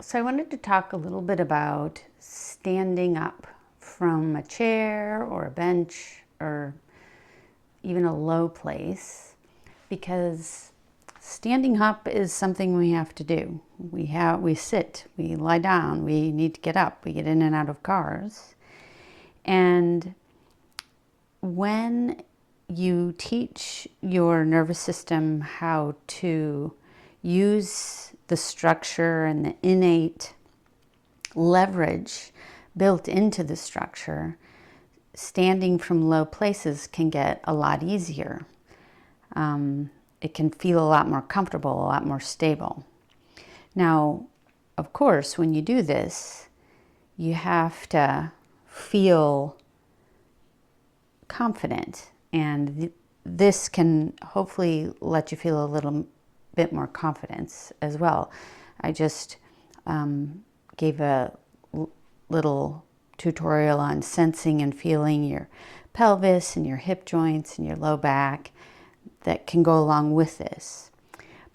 So I wanted to talk a little bit about standing up from a chair or a bench or even a low place, because standing up is something we have to do. We sit, we lie down, we need to get up, we get in and out of cars. And when you teach your nervous system how to use the structure and the innate leverage built into the structure, standing from low places can get a lot easier. It can feel a lot more comfortable, a lot more stable. Now, of course, when you do this, you have to feel confident, and this can hopefully let you feel a little bit more confidence as well. I just gave a little tutorial on sensing and feeling your pelvis and your hip joints and your low back that can go along with this.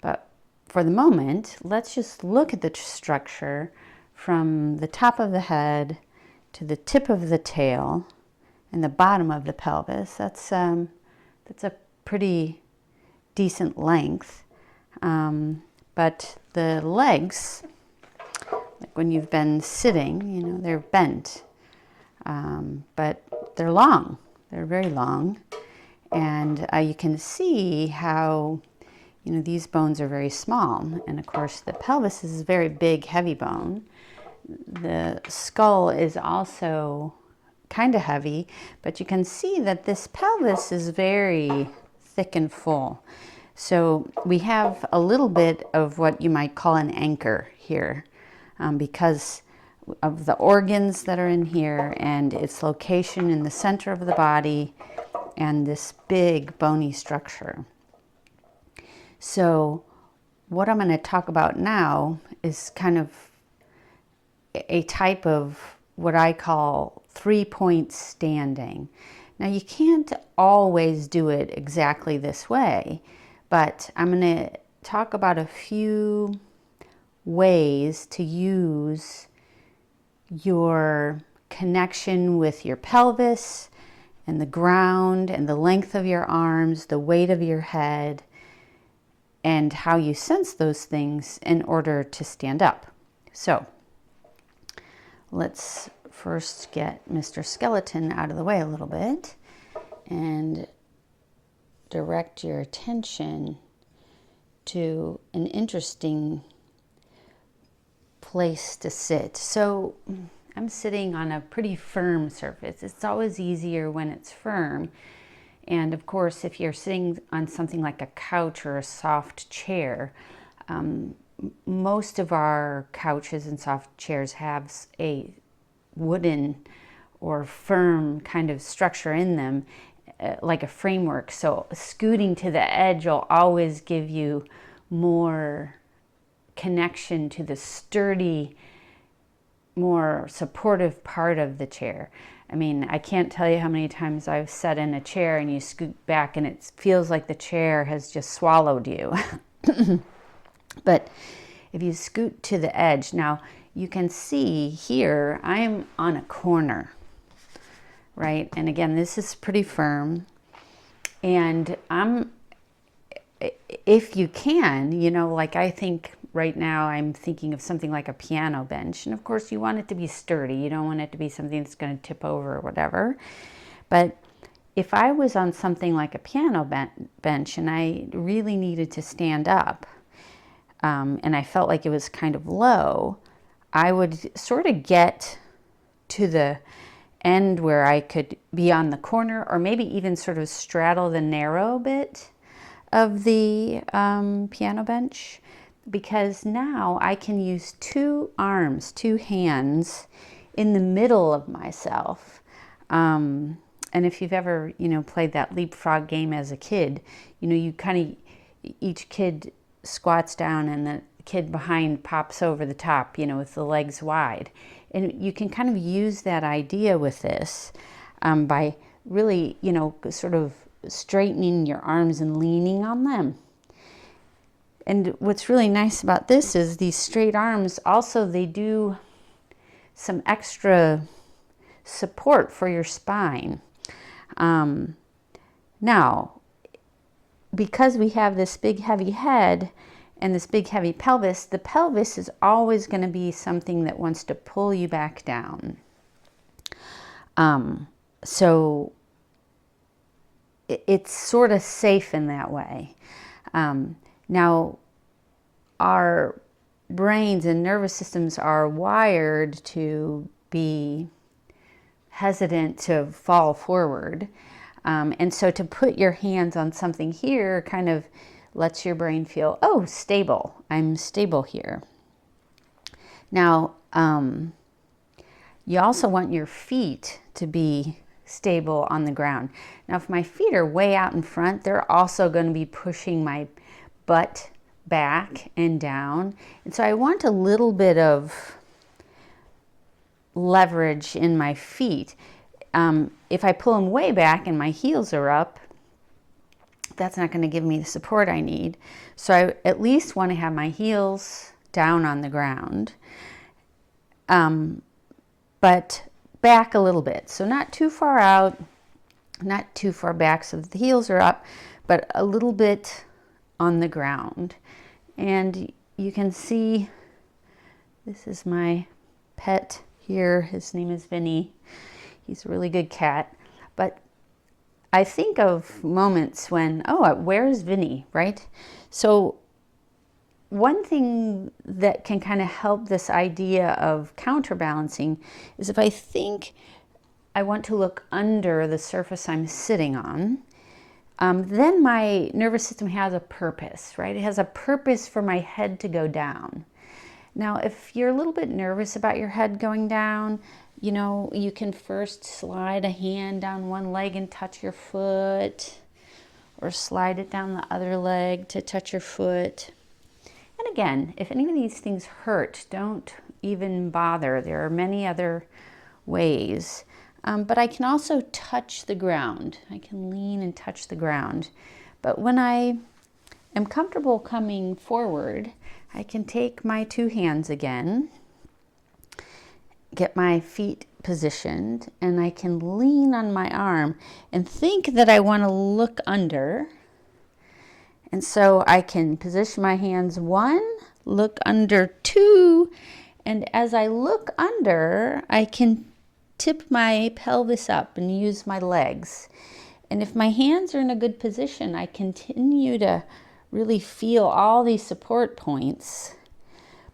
But for the moment, let's just look at the structure from the top of the head to the tip of the tail and the bottom of the pelvis. That's a pretty decent length. But the legs, like when you've been sitting, they're bent. But they're long. They're very long. And you can see how, these bones are very small. And of course, the pelvis is a very big, heavy bone. The skull is also kind of heavy, but you can see that this pelvis is very thick and full. So we have a little bit of what you might call an anchor here, because of the organs that are in here and its location in the center of the body and this big bony structure. So what I'm going to talk about now is kind of a type of what I call 3-point standing. Now, you can't always do it exactly this way, but I'm going to talk about a few ways to use your connection with your pelvis and the ground and the length of your arms, the weight of your head, and how you sense those things in order to stand up. So let's first get Mr. Skeleton out of the way a little bit and direct your attention to an interesting place to sit. So I'm sitting on a pretty firm surface. It's always easier when it's firm. And of course, if you're sitting on something like a couch or a soft chair, most of our couches and soft chairs have a wooden or firm kind of structure in them, like a framework. So scooting to the edge will always give you more connection to the sturdy, more supportive part of the chair. I mean, I can't tell you how many times I've sat in a chair and you scoot back and it feels like the chair has just swallowed you. But if you scoot to the edge, now you can see here I'm on a corner, right? And again, this is pretty firm. And if you can, like I think right now I'm thinking of something like a piano bench. And of course you want it to be sturdy. You don't want it to be something that's going to tip over or whatever. But if I was on something like a piano bench and I really needed to stand up, and I felt like it was kind of low, I would sort of get to the end where I could be on the corner, or maybe even sort of straddle the narrow bit of the piano bench, because now I can use two arms, two hands in the middle of myself. And if you've ever, played that leapfrog game as a kid, you kind of, each kid squats down and the kid behind pops over the top, with the legs wide. And you can kind of use that idea with this by really, sort of straightening your arms and leaning on them. And what's really nice about this is these straight arms also, they do some extra support for your spine. Now, because we have this big heavy head and this big heavy pelvis, the pelvis is always going to be something that wants to pull you back down. So it's sort of safe in that way. Now, our brains and nervous systems are wired to be hesitant to fall forward. And so to put your hands on something here kind of lets your brain feel, oh, stable. I'm stable here. Now, you also want your feet to be stable on the ground. Now, if my feet are way out in front, they're also going to be pushing my butt back and down. And so I want a little bit of leverage in my feet. If I pull them way back and my heels are up, that's not going to give me the support I need. So I at least want to have my heels down on the ground, but back a little bit. So not too far out, not too far back so that the heels are up, but a little bit on the ground. And you can see, this is my pet here. His name is Vinny. He's a really good cat. But I think of moments when, oh, where's Vinny, right? So one thing that can kind of help this idea of counterbalancing is if I think I want to look under the surface I'm sitting on, then my nervous system has a purpose, right? It has a purpose for my head to go down. Now, if you're a little bit nervous about your head going down, you know, you can first slide a hand down one leg and touch your foot, or slide it down the other leg to touch your foot. And again, if any of these things hurt, don't even bother. There are many other ways. But I can also touch the ground. I can lean and touch the ground. But when I am comfortable coming forward, I can take my two hands again, get my feet positioned, and I can lean on my arm and think that I want to look under. And so I can position my hands 1, look under 2, and as I look under, I can tip my pelvis up and use my legs. And if my hands are in a good position, I continue to really feel all these support points,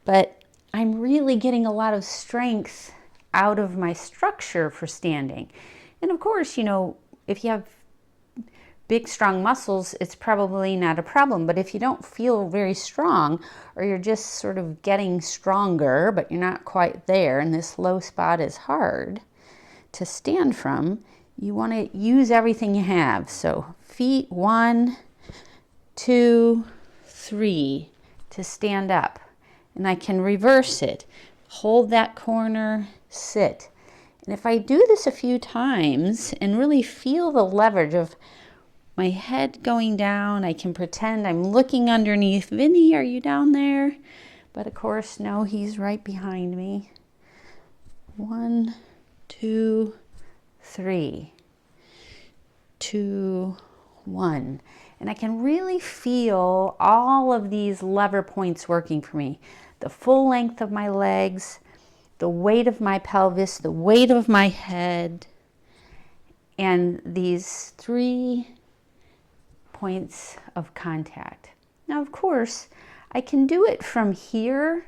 but I'm really getting a lot of strength out of my structure for standing. And of course, you know, if you have big, strong muscles, it's probably not a problem. But if you don't feel very strong, or you're just sort of getting stronger, but you're not quite there, and this low spot is hard to stand from, you want to use everything you have. So feet 1, 2, 3 to stand up. And I can reverse it. Hold that corner, sit. And if I do this a few times and really feel the leverage of my head going down, I can pretend I'm looking underneath. Vinny, are you down there? But of course, no, he's right behind me. 1, 2, 3. 2, 1. And I can really feel all of these lever points working for me. The full length of my legs, the weight of my pelvis, the weight of my head, and these 3 points of contact. Now, of course, I can do it from here,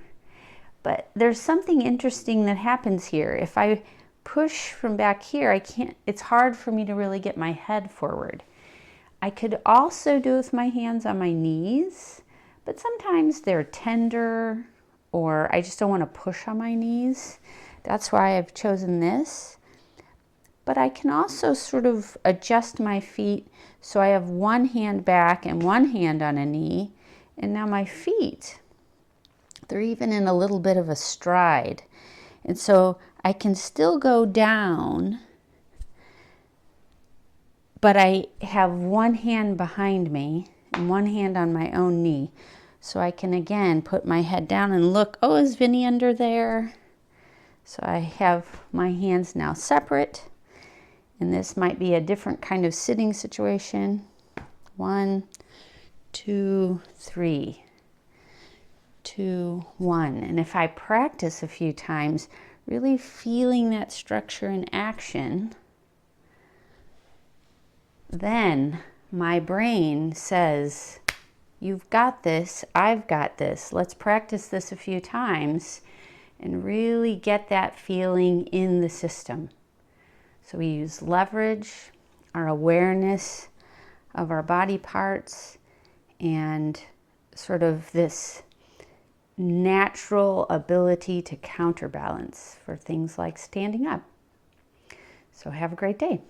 but there's something interesting that happens here. If I push from back here, it's hard for me to really get my head forward. I could also do it with my hands on my knees, but sometimes they're tender, or I just don't want to push on my knees. That's why I've chosen this. But I can also sort of adjust my feet so I have one hand back and one hand on a knee. And now my feet, they're even in a little bit of a stride. And so I can still go down, but I have one hand behind me and one hand on my own knee. So I can again put my head down and look, oh, is Vinny under there? So I have my hands now separate, and this might be a different kind of sitting situation. 1, 2, 3, 2, 1. And if I practice a few times, really feeling that structure in action, then my brain says, you've got this, I've got this. Let's practice this a few times and really get that feeling in the system. So we use leverage, our awareness of our body parts, and sort of this natural ability to counterbalance for things like standing up. So have a great day.